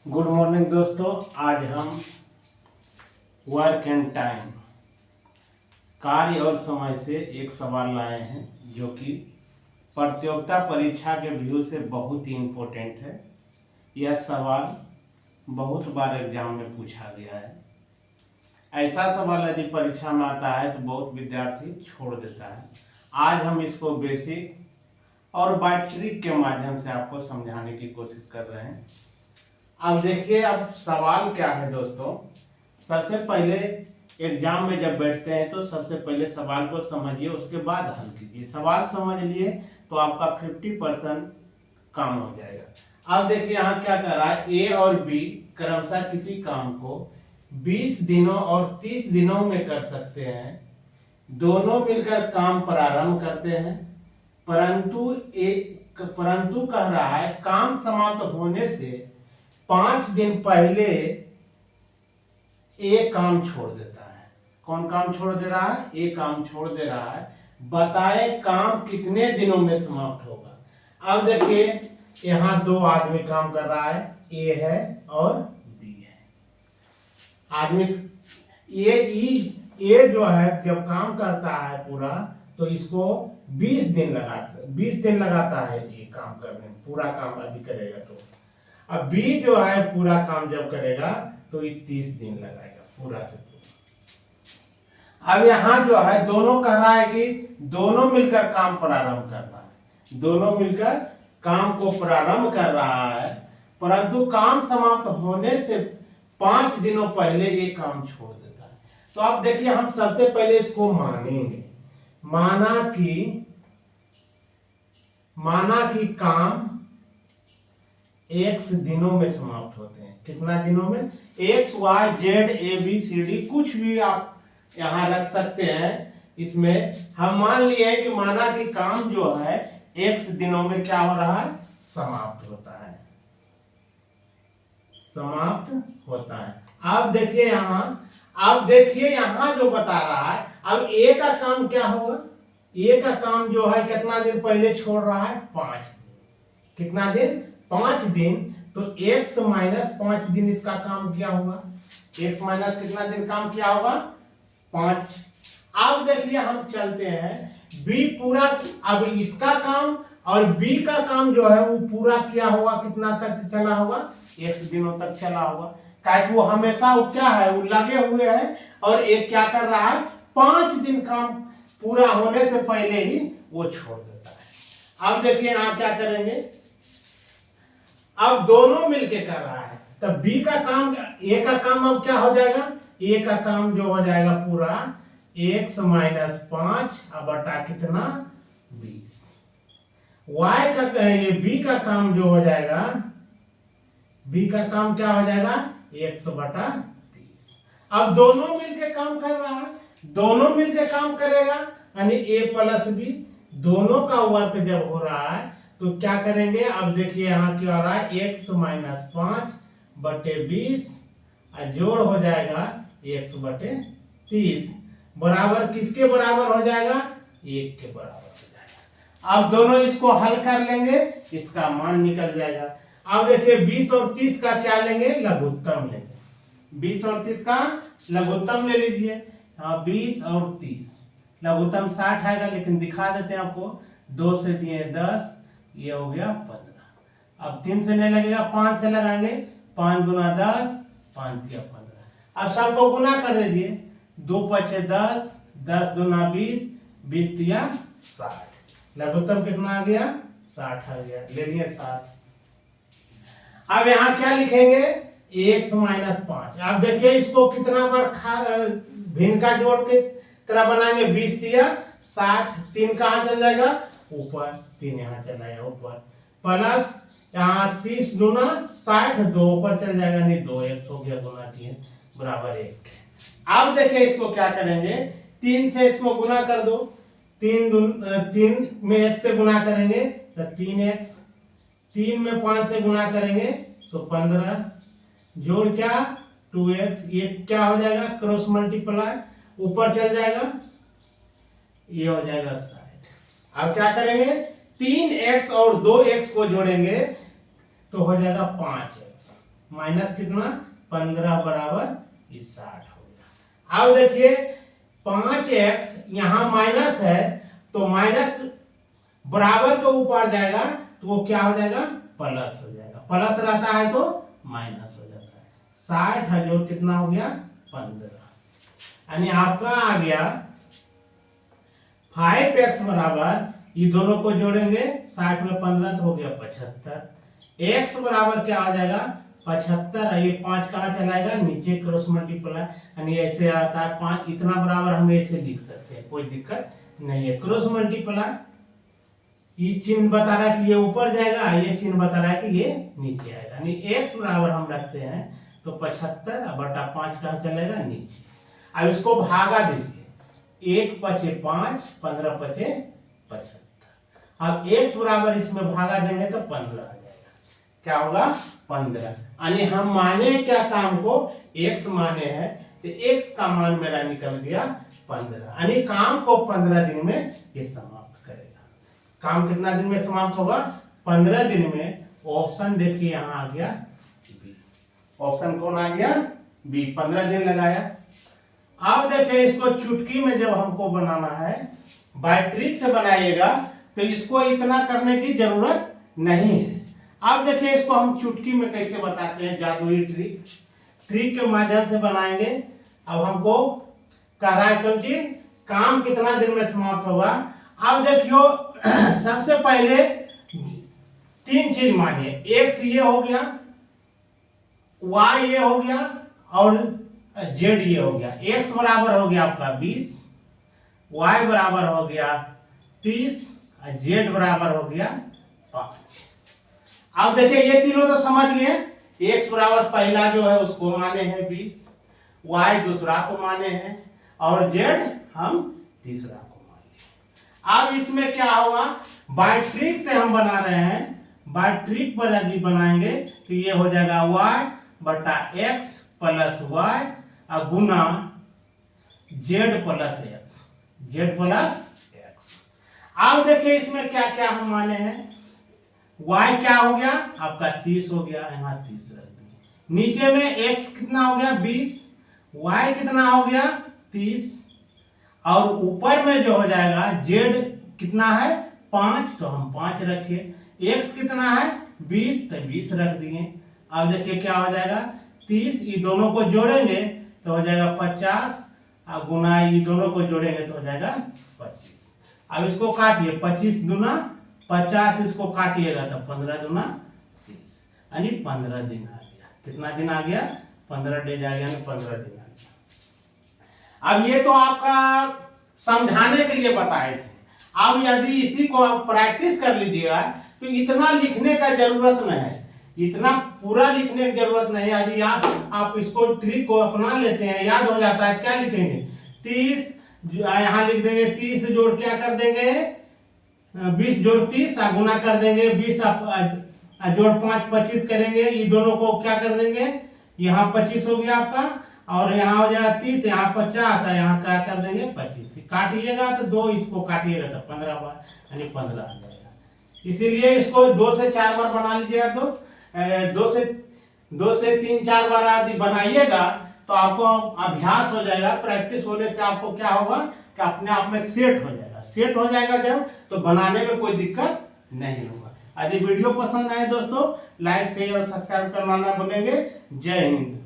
Good morning दोस्तों। आज हम वर्क एंड टाइम कार्य और समय से एक सवाल लाए हैं जो कि प्रतियोगिता परीक्षा के व्यू से बहुत ही इम्पोर्टेंट है। यह सवाल बहुत बार एग्जाम में पूछा गया है। ऐसा सवाल यदि परीक्षा में आता है तो बहुत विद्यार्थी छोड़ देता है। आज हम इसको बेसिक और बाय ट्रिक के माध्यम से आपको समझाने की कोशिश कर रहे हैं। अब देखिए, अब सवाल क्या है दोस्तों। सबसे पहले एग्जाम में जब बैठते हैं तो सबसे पहले सवाल को समझिए, उसके बाद हल कीजिए। सवाल समझ लिए तो आपका 50% काम हो जाएगा। अब देखिए यहाँ क्या कर रहा है, ए और बी क्रमशः किसी काम को 20 दिनों और 30 दिनों में कर सकते हैं। दोनों मिलकर काम प्रारंभ करते हैं, परंतु कह रहा है काम समाप्त होने से 5 दिन पहले एक काम छोड़ देता है। कौन काम छोड़ दे रहा है? एक काम छोड़ दे रहा है। बताए काम कितने दिनों में समाप्त होगा। अब देखिए यहाँ दो आदमी काम कर रहा है, ए है और बी है। आदमी ये जो है जब काम करता है पूरा तो इसको 20 दिन लगाता है ये काम करने में। पूरा काम यदि करेगा तो अब बी जो है पूरा काम जब करेगा तो ये 30 दिन लगाएगा पूरा से पूरा। अब यहाँ जो है दोनों कह रहा है कि दोनों मिलकर काम प्रारंभ कर रहा है, दोनों मिलकर काम को प्रारंभ कर रहा है, परंतु काम समाप्त होने से 5 दिनों पहले ये काम छोड़ देता है। तो अब देखिए हम सबसे पहले इसको मानेंगे। माना कि काम x दिनों में समाप्त होते हैं। कितना दिनों में? x, y, z, a, b, c, d कुछ भी आप यहाँ रख सकते हैं। इसमें हम मान लिए हैं कि माना कि काम जो है x दिनों में क्या हो रहा है? समाप्त होता है, समाप्त होता है। अब देखिए यहाँ जो बता रहा है, अब a का काम क्या होगा? a का काम जो है कितना दिन पहले छोड़ रहा है? 5 दिन। कितना दिन? 5 दिन। तो x माइनस 5 दिन इसका काम किया होगा। x माइनस कितना दिन काम किया होगा? 5। अब देखिए हम चलते हैं b पूरा। अब इसका काम और b का काम जो है वो पूरा किया होगा। कितना तक चला होगा? x दिनों तक चला होगा। क्या वो हमेशा वो क्या है, वो लगे हुए हैं और एक क्या कर रहा है, 5 दिन काम पूरा होने से पहले ही वो छोड़ देता है। अब देखिए यहाँ क्या करेंगे, अब दोनों मिलके कर रहा है तो बी का काम, ए का काम अब क्या हो जाएगा? ए का काम जो हो जाएगा पूरा x माइनस 5 अब बटा कितना? 20। y का ये बी का काम जो हो जाएगा, बी का काम क्या हो जाएगा? x बटा 30। अब दोनों मिलके काम कर रहा है, दोनों मिलके काम करेगा यानी a प्लस बी दोनों का वर्क जब हो रहा है तो क्या करेंगे? अब देखिए यहाँ क्या हो रहा है, x माइनस 5 बटे 20 जोड़ हो जाएगा x बटे 30 बराबर किसके बराबर हो जाएगा? 1 के बराबर हो जाएगा। अब दोनों इसको हल कर लेंगे, इसका मान निकल जाएगा। अब देखिए 20 और 30 का क्या लेंगे? लघुत्तम लेंगे। 20 और 30 का लघुत्तम ले लीजिए। 20 और 30 लघुत्तम 60 आएगा, लेकिन दिखा देते हैं आपको। 2 से दिए 10, ये हो गया 15। अब 3 से नहीं लगेगा, 5 से लगाएंगे। 5 गुना 10, 5 दिया 15। अब सबको गुना कर दीजिए। 2 पचे 10, 10 गुना 20, 20 दिया 60। लघुत्तम कितना आ गया? 60 आ गया। ले लिए 60। अब यहाँ क्या लिखेंगे? x minus 5। अब देखिए इसको कितना बार भिन्न का जोड़ के तरह बनाएंगे। 20 दिया 60, 3 कहाँ चल जाएगा? ऊपर। 3 यहाँ चल जाएगा ऊपर। प्लस यहाँ 30 गुना 60, 2 ऊपर चल जाएगा, नहीं 2 x हो गया गुना 3 बराबर 1। अब देखिए इसको क्या करेंगे, 3 से इसको गुना कर दो। 3 में 1 से गुना करेंगे तो 3x, 3 में 5 से गुना करेंगे तो 15, जोड़ क्या? 2x, ये क्या हो जाएगा? क्रॉस मल्टीप्लाई, ऊपर चल जाएगा, ये हो जाएगा 60। अब क्या करेंगे? 3x और 2x को जोड़ेंगे तो हो जाएगा 5x। माइनस कितना 15 बराबर 60 हो गया। अब देखिए 5x यहाँ माइनस है तो माइनस बराबर के ऊपर जाएगा तो वो क्या हो जाएगा प्लस हो जाएगा, प्लस रहता है तो माइनस हो जाता है। 60 है जो कितना हो गया 15, यानी आपका आ गया 5x बराबर, ये दोनों को जोड़ेंगे 60 में 15 तो हो गया 75। x बराबर क्या आ जाएगा 75, ये 5 कहाँ चलाएगा नीचे क्रॉस मल्टीप्लाई, यानी ऐसे आता है 5, इतना बराबर हम ऐसे लिख सकते हैं, कोई दिक्कत नहीं है। क्रॉस मल्टीप्लाई ये चिन्ह बता रहा है कि ये ऊपर जाएगा, ये चिन्ह बता रहा है कि ये नीचे आएगा, यानी x बराबर हम रखते हैं तो 75 बटा 5 कहाँ चलेगा नीचे। अब इसको भागा दीजिए, 1 पचे 5, 15 पचे 75। अब x बराबर इसमें भागा देंगे तो 15 आ जाएगा, क्या होगा 15, यानी हम माने क्या काम को x माने हैं तो x का मान मेरा निकल गया 15, यानी काम को 15 दिन में ये समाप्त करेगा। काम कितना दिन में समाप्त होगा 15 दिन में। ऑप्शन देखिए यहाँ आ गया बी, ऑप्शन कौन आ गया बी, 15 दिन लगाया। अब देखिए इसको चुटकी में जब हमको बनाना है, बाय ट्रिक से बनाइएगा तो इसको इतना करने की जरूरत नहीं है। अब देखिए इसको हम चुटकी में कैसे बताते हैं, जादुई ट्रिक, ट्रिक के माध्यम से बनाएंगे। अब हमको कह रहा है क्योंकि काम कितना दिन में समाप्त होगा। अब देखियो सबसे पहले 3 चीज मानिए, x ये हो गया, y ये हो गया और z ये हो गया। x बराबर हो गया आपका 20, y बराबर हो गया 30, z बराबर हो गया 5। अब देखिए ये तीनों तो समझ गए, x बराबर पहला जो है उसको माने हैं 20, y दूसरा को माने हैं और z हम तीसरा को माने। अब इसमें क्या होगा, बाय ट्रिक से हम बना रहे हैं, बाय ट्रिक पर यदि बनाएंगे तो ये हो जाएगा y बटा x प्लस y और गुना z plus x, z plus x। अब देखिए इसमें क्या क्या हम माने हैं, y क्या हो गया आपका 30 हो गया, यहाँ 30 रख दिए। नीचे में x कितना हो गया 20, y कितना हो गया 30 और ऊपर में जो हो जाएगा z कितना है 5 तो हम 5 रखे, x कितना है 20 तो 20 रख दिए। अब देखिए क्या हो जाएगा 30, ये दोनों को जोड़ेंगे तो हो जाएगा 50 और गुना ये दोनों को जोड़ेंगे तो हो जाएगा 25। अब इसको काटिए, 25 दूना 50, इसको काटिएगा तो 15 दूना 30, यानी 15 दिन आ गया। कितना दिन आ गया 15 डेज आ गया, 15 दिन आ गया। अब ये तो आपका समझाने के लिए बताए थे। अब यदि इसी को आप प्रैक्टिस कर लीजिएगा तो इतना लिखने का जरूरत नहीं है, इतना पूरा लिखने की जरूरत नहीं। यदि आप इसको ट्रिक को अपना लेते हैं, याद हो जाता है, क्या लिखेंगे 30, यहाँ लिख देंगे 30 जोड़ क्या कर देंगे 20 जोड़ 30 गुना कर देंगे 20 जोड़ 5 25 करेंगे, ये दोनों को क्या कर देंगे, यहाँ 25 हो गया आपका और यहाँ हो जाएगा 30, यहाँ 50 है, यहाँ क्या कर देंगे 25, काटिएगा तो 2, इसको काटिएगा तो 15 बार, यानी 15 आ जाएगा। इसीलिए इसको 2 से 4 बार बना लीजिएगा, तो 2 से 3-4 बार यदि बनाइएगा तो आपको अभ्यास हो जाएगा। प्रैक्टिस होने से आपको क्या होगा कि अपने आप में सेट हो जाएगा, सेट हो जाएगा जब तो बनाने में कोई दिक्कत नहीं होगा। यदि वीडियो पसंद आए दोस्तों लाइक शेयर और सब्सक्राइब करना ना भूलेंगे। जय हिंद।